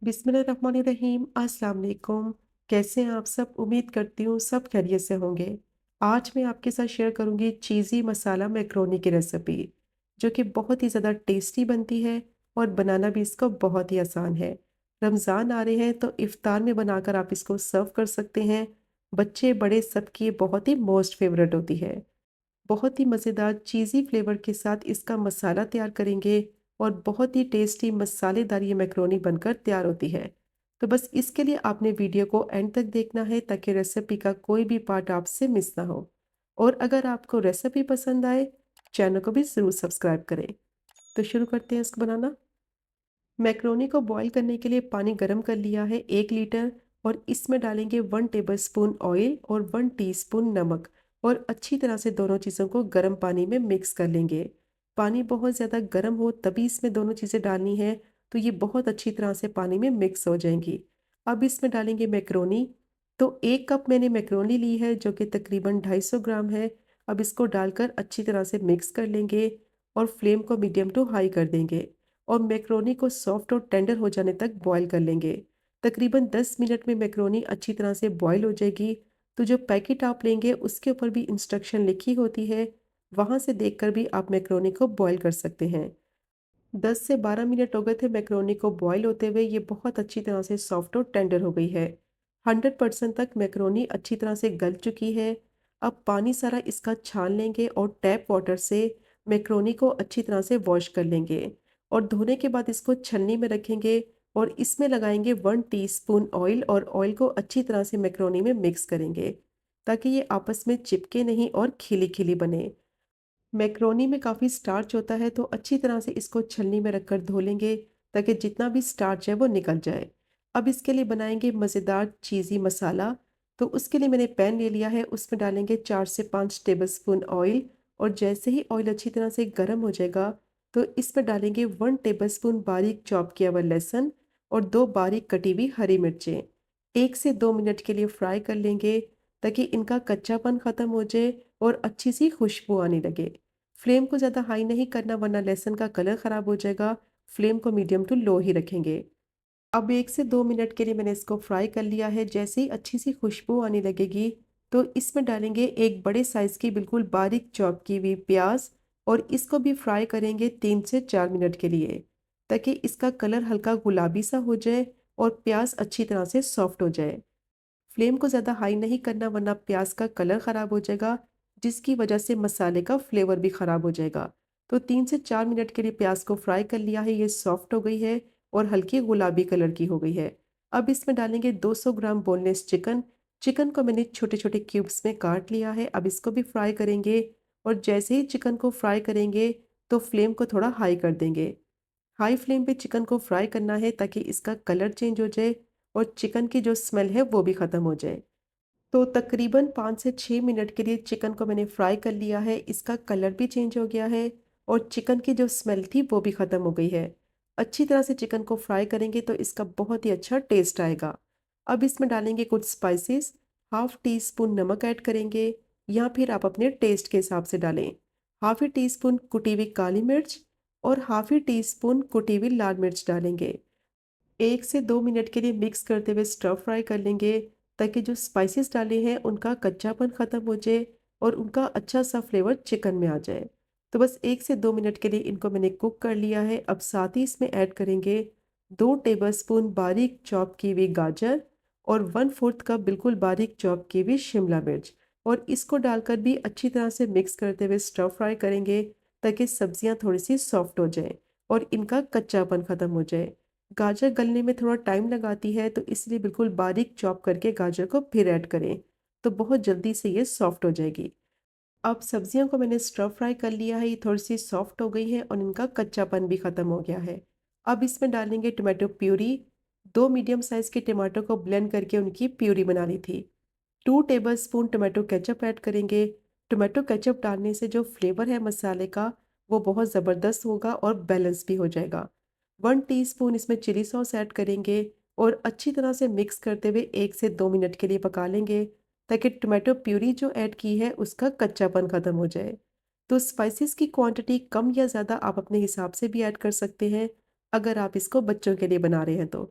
बिस्मिल्लाहिर्रहमानिर्रहीम। अस्सलाम वालेकुम। कैसे हैं आप सब? उम्मीद करती हूँ सब खैरियत से होंगे। आज मैं आपके साथ शेयर करूँगी चीज़ी मसाला मैक्रोनी की रेसिपी, जो कि बहुत ही ज़्यादा टेस्टी बनती है और बनाना भी इसको बहुत ही आसान है। रमज़ान आ रहे हैं तो इफ्तार में बनाकर आप इसको सर्व कर सकते हैं। बच्चे बड़े सबकी बहुत ही मोस्ट फेवरेट होती है। बहुत ही मज़ेदार चीज़ी फ्लेवर के साथ इसका मसाला तैयार करेंगे और बहुत ही टेस्टी मसालेदार ये मैक्रोनी बनकर तैयार होती है। तो बस इसके लिए आपने वीडियो को एंड तक देखना है ताकि रेसिपी का कोई भी पार्ट आपसे मिस ना हो। और अगर आपको रेसिपी पसंद आए, चैनल को भी ज़रूर सब्सक्राइब करें। तो शुरू करते हैं इसको बनाना। मैक्रोनी को बॉईल करने के लिए पानी गर्म कर लिया है 1 लीटर, और इसमें डालेंगे 1 टेबलस्पून ऑयल और 1 टीस्पून नमक, और अच्छी तरह से दोनों चीज़ों को गर्म पानी में मिक्स कर लेंगे। पानी बहुत ज़्यादा गर्म हो तभी इसमें दोनों चीज़ें डालनी है, तो ये बहुत अच्छी तरह से पानी में मिक्स हो जाएंगी। अब इसमें डालेंगे मैक्रोनी। तो 1 कप मैंने मैक्रोनी ली है जो कि तकरीबन 250 ग्राम है। अब इसको डालकर अच्छी तरह से मिक्स कर लेंगे और फ्लेम को मीडियम टू हाई कर देंगे और मैक्रोनी को सॉफ्ट और टेंडर हो जाने तक बॉईल कर लेंगे। तकरीबन 10 मिनट में मैक्रोनी अच्छी तरह से बॉईल हो जाएगी। तो जो पैकेट आप लेंगे उसके ऊपर भी इंस्ट्रक्शन लिखी होती है, वहाँ से देखकर भी आप मैक्रोनी को बॉईल कर सकते हैं। 10 से 12 मिनट हो गए थे मैक्रोनी को बॉईल होते हुए। ये बहुत अच्छी तरह से सॉफ्ट और टेंडर हो गई है। 100% तक मैक्रोनी अच्छी तरह से गल चुकी है। अब पानी सारा इसका छान लेंगे और टैप वाटर से मैक्रोनी को अच्छी तरह से वॉश कर लेंगे, और धोने के बाद इसको छन्नी में रखेंगे और इसमें लगाएंगे 1 टीस्पून ऑयल, और ऑयल को अच्छी तरह से मैक्रोनी में मिक्स करेंगे ताकि ये आपस में चिपके नहीं और खिली खिली बने। मैक्रोनी में काफ़ी स्टार्च होता है, तो अच्छी तरह से इसको छलनी में रखकर धो लेंगे ताकि जितना भी स्टार्च है वो निकल जाए। अब इसके लिए बनाएंगे मज़ेदार चीज़ी मसाला। तो उसके लिए मैंने पैन ले लिया है, उसमें डालेंगे 4 से 5 टेबलस्पून ऑयल, और जैसे ही ऑयल अच्छी तरह से गर्म हो जाएगा तो इसमें डालेंगे 1 टेबलस्पून बारीक चॉप किया हुआ लहसुन और 2 बारीक कटी हुई हरी मिर्चें। 1 से 2 मिनट के लिए फ्राई कर लेंगे ताकि इनका कच्चापन ख़त्म हो जाए और अच्छी सी खुशबू आने लगे। फ्लेम को ज़्यादा हाई नहीं करना वरना लहसुन का कलर ख़राब हो जाएगा। फ्लेम को मीडियम टू लो ही रखेंगे। अब 1 से 2 मिनट के लिए मैंने इसको फ्राई कर लिया है। जैसे ही अच्छी सी खुशबू आने लगेगी तो इसमें डालेंगे एक बड़े साइज़ की बिल्कुल बारीक चॉप की हुई प्याज, और इसको भी फ्राई करेंगे 3 से 4 मिनट के लिए ताकि इसका कलर हल्का गुलाबी सा हो जाए और प्याज अच्छी तरह से सॉफ्ट हो जाए। फ्लेम को ज़्यादा हाई नहीं करना वरना प्याज का कलर ख़राब हो जाएगा, जिसकी वजह से मसाले का फ्लेवर भी ख़राब हो जाएगा। तो 3 से 4 मिनट के लिए प्याज को फ्राई कर लिया है, ये सॉफ्ट हो गई है और हल्की गुलाबी कलर की हो गई है। अब इसमें डालेंगे 200 ग्राम बोनलेस चिकन। चिकन को मैंने छोटे छोटे क्यूब्स में काट लिया है। अब इसको भी फ्राई करेंगे, और जैसे ही चिकन को फ्राई करेंगे तो फ्लेम को थोड़ा हाई कर देंगे। हाई फ्लेम पे चिकन को फ्राई करना है ताकि इसका कलर चेंज हो जाए और चिकन की जो स्मेल है वो भी ख़त्म हो जाए। तो तकरीबन 5 से 6 मिनट के लिए चिकन को मैंने फ्राई कर लिया है। इसका कलर भी चेंज हो गया है और चिकन की जो स्मेल थी वो भी ख़त्म हो गई है। अच्छी तरह से चिकन को फ्राई करेंगे तो इसका बहुत ही अच्छा टेस्ट आएगा। अब इसमें डालेंगे कुछ स्पाइसेस। 1/2 टीस्पून नमक ऐड करेंगे, या फिर आप अपने टेस्ट के हिसाब से डालें। 1/2 टीस्पून कुटी हुई काली मिर्च और 1/2 टीस्पून कुटी हुई लाल मिर्च डालेंगे। 1 से 2 मिनट के लिए मिक्स करते हुए स्टर फ्राई कर लेंगे ताकि जो स्पाइसेस डाले हैं उनका कच्चापन ख़त्म हो जाए और उनका अच्छा सा फ्लेवर चिकन में आ जाए। तो बस 1 से 2 मिनट के लिए इनको मैंने कुक कर लिया है। अब साथ ही इसमें ऐड करेंगे 2 टेबलस्पून बारीक चॉप की हुई गाजर और 1/4 कप बिल्कुल बारीक चॉप की हुई शिमला मिर्च, और इसको डालकर भी अच्छी तरह से मिक्स करते हुए स्टर फ्राई करेंगे ताकि सब्जियां थोड़ी सी सॉफ्ट हो जाए और इनका कच्चापन ख़त्म हो जाए। गाजर गलने में थोड़ा टाइम लगाती है, तो इसलिए बिल्कुल बारीक चॉप करके गाजर को फिर ऐड करें, तो बहुत जल्दी से ये सॉफ्ट हो जाएगी। अब सब्जियों को मैंने स्टर फ्राई कर लिया है, ये थोड़ी सी सॉफ्ट हो गई है और इनका कच्चापन भी ख़त्म हो गया है। अब इसमें डालेंगे टमाटो प्यूरी। 2 मीडियम साइज़ के टमाटो को ब्लेंड करके उनकी प्यूरी बना ली थी। 2 टेबलस्पून टमाटो केचप ऐड करेंगे। टमाटो केचप डालने से जो फ्लेवर है मसाले का वो बहुत ज़बरदस्त होगा और बैलेंस भी हो जाएगा। 1 टीस्पून इसमें चिली सॉस ऐड करेंगे और अच्छी तरह से मिक्स करते हुए 1 से 2 मिनट के लिए पका लेंगे ताकि टमाटो प्यूरी जो ऐड की है उसका कच्चापन ख़त्म हो जाए। तो स्पाइसेस की क्वांटिटी कम या ज़्यादा आप अपने हिसाब से भी ऐड कर सकते हैं अगर आप इसको बच्चों के लिए बना रहे हैं तो।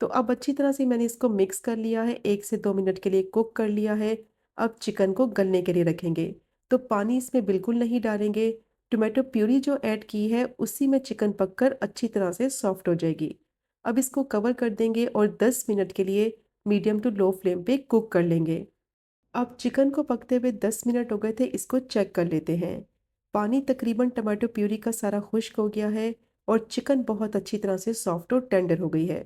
तो अब अच्छी तरह से मैंने इसको मिक्स कर लिया है, 1 से 2 मिनट के लिए कुक कर लिया है। अब चिकन को गलने के लिए रखेंगे। तो पानी इसमें बिल्कुल नहीं डालेंगे। टोमेटो प्यूरी जो ऐड की है उसी में चिकन पककर अच्छी तरह से सॉफ्ट हो जाएगी। अब इसको कवर कर देंगे और 10 मिनट के लिए मीडियम टू लो फ्लेम पे कुक कर लेंगे। अब चिकन को पकते हुए 10 मिनट हो गए थे, इसको चेक कर लेते हैं। पानी तकरीबन टमाटो प्यूरी का सारा खुश्क हो गया है और चिकन बहुत अच्छी तरह से सॉफ्ट और टेंडर हो गई है।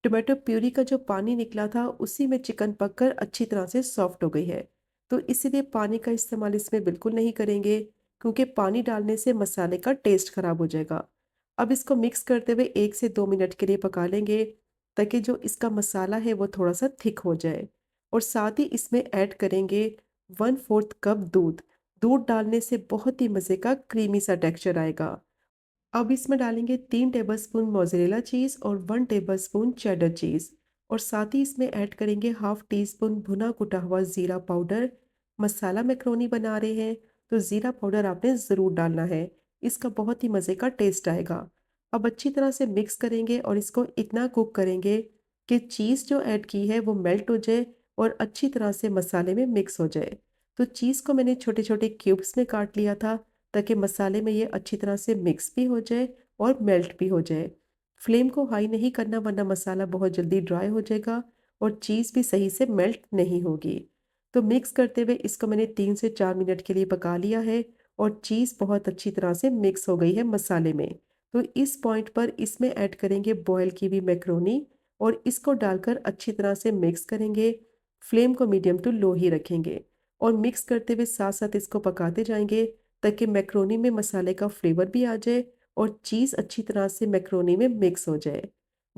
टोमेटो प्यूरी का जो पानी निकला था उसी में चिकन पककर अच्छी तरह से सॉफ्ट हो गई है। तो इसीलिए पानी का इस्तेमाल इसमें बिल्कुल नहीं करेंगे, क्योंकि पानी डालने से मसाले का टेस्ट खराब हो जाएगा। अब इसको मिक्स करते हुए 1 से 2 मिनट के लिए पका लेंगे, ताकि जो इसका मसाला है वो थोड़ा सा थिक हो जाए। और साथ ही इसमें ऐड करेंगे 1/4 कप दूध। दूध डालने से बहुत ही मज़े का क्रीमी सा टेक्सचर आएगा। अब इसमें डालेंगे 3 टेबलस्पून मोज़रेला चीज़ और 1 टेबलस्पून चेडर चीज़। और साथ ही इसमें ऐड करेंगे हाफ़ टी स्पून भुना कुटा हुआ ज़ीरा पाउडर। मसाला मैक्रोनी बना रहे हैं तो ज़ीरा पाउडर आपने ज़रूर डालना है, इसका बहुत ही मज़े का टेस्ट आएगा। अब अच्छी तरह से मिक्स करेंगे और इसको इतना कुक करेंगे कि चीज़ जो ऐड की है वो मेल्ट हो जाए और अच्छी तरह से मसाले में मिक्स हो जाए। तो चीज़ को मैंने छोटे छोटे क्यूब्स में काट लिया था, ताकि मसाले में ये अच्छी तरह से मिक्स भी हो जाए और मेल्ट भी हो जाए। फ्लेम को हाई नहीं करना, वरना मसाला बहुत जल्दी ड्राई हो जाएगा और चीज़ भी सही से मेल्ट नहीं होगी। तो मिक्स करते हुए इसको मैंने 3 से 4 मिनट के लिए पका लिया है और चीज़ बहुत अच्छी तरह से मिक्स हो गई है मसाले में। तो इस पॉइंट पर इसमें ऐड करेंगे बॉयल की हुई मैक्रोनी और इसको डालकर अच्छी तरह से मिक्स करेंगे। फ्लेम को मीडियम टू लो ही रखेंगे और मिक्स करते हुए साथ-साथ इसको पकाते जाएँगे, ताकि मैक्रोनी में मसाले का फ्लेवर भी आ जाए और चीज़ अच्छी तरह से मैक्रोनी में मिक्स हो जाए।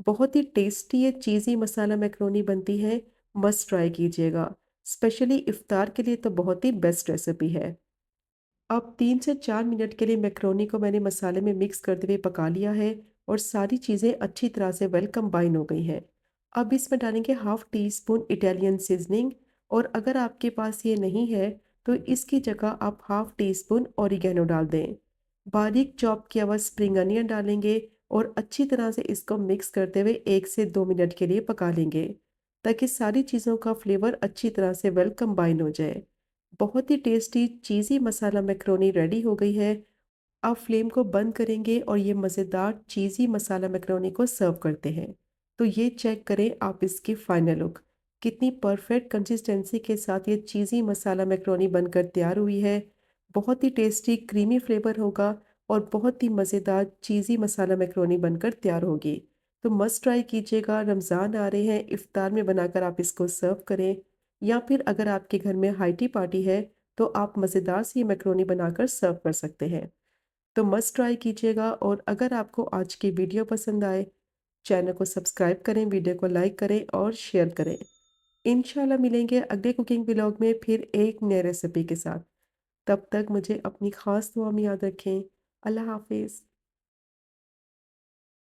बहुत ही टेस्टी ये चीज़ी मसाला मैक्रोनी बनती है, मस्ट ट्राई कीजिएगा। स्पेशली इफ्तार के लिए तो बहुत ही बेस्ट रेसिपी है। अब 3 से 4 मिनट के लिए मैक्रोनी को मैंने मसाले में मिक्स करते हुए पका लिया है और सारी चीज़ें अच्छी तरह से वेल कंबाइन हो गई हैं। अब इसमें डालेंगे half tea spoon Italian seasoning. और अगर आपके पास ये नहीं है तो इसकी जगह आप हाफ़ टी स्पून ऑरिगेनो डाल दें। बारीक चॉप किया हुआ स्प्रिंग अनियन डालेंगे और अच्छी तरह से इसको मिक्स करते हुए 1 से 2 मिनट के लिए पका लेंगे, ताकि सारी चीज़ों का फ्लेवर अच्छी तरह से वेल कंबाइन हो जाए। बहुत ही टेस्टी चीज़ी मसाला मैक्रोनी रेडी हो गई है। अब फ्लेम को बंद करेंगे और ये मज़ेदार चीज़ी मसाला मैक्रोनी को सर्व करते हैं। तो ये चेक करें आप इसकी फाइनल लुक। कितनी परफेक्ट कंसिस्टेंसी के साथ ये चीज़ी मसाला मैक्रोनी बनकर तैयार हुई है। बहुत ही टेस्टी क्रीमी फ्लेवर होगा और बहुत ही मज़ेदार चीज़ी मसाला मैक्रोनी बनकर तैयार होगी। तो मस्ट ट्राई कीजिएगा। रमज़ान आ रहे हैं, इफ्तार में बनाकर आप इसको सर्व करें, या फिर अगर आपके घर में हाइटी पार्टी है तो आप मज़ेदार सी मैक्रोनी बनाकर सर्व कर सकते हैं। तो मस्ट ट्राई कीजिएगा। और अगर आपको आज की वीडियो पसंद आए, चैनल को सब्सक्राइब करें, वीडियो को लाइक करें और शेयर करें। इंशाल्लाह मिलेंगे अगले कुकिंग व्लॉग में फिर एक नए रेसिपी के साथ। तब तक मुझे अपनी ख़ास दुआ में याद रखें। अल्लाह हाफ़िज़।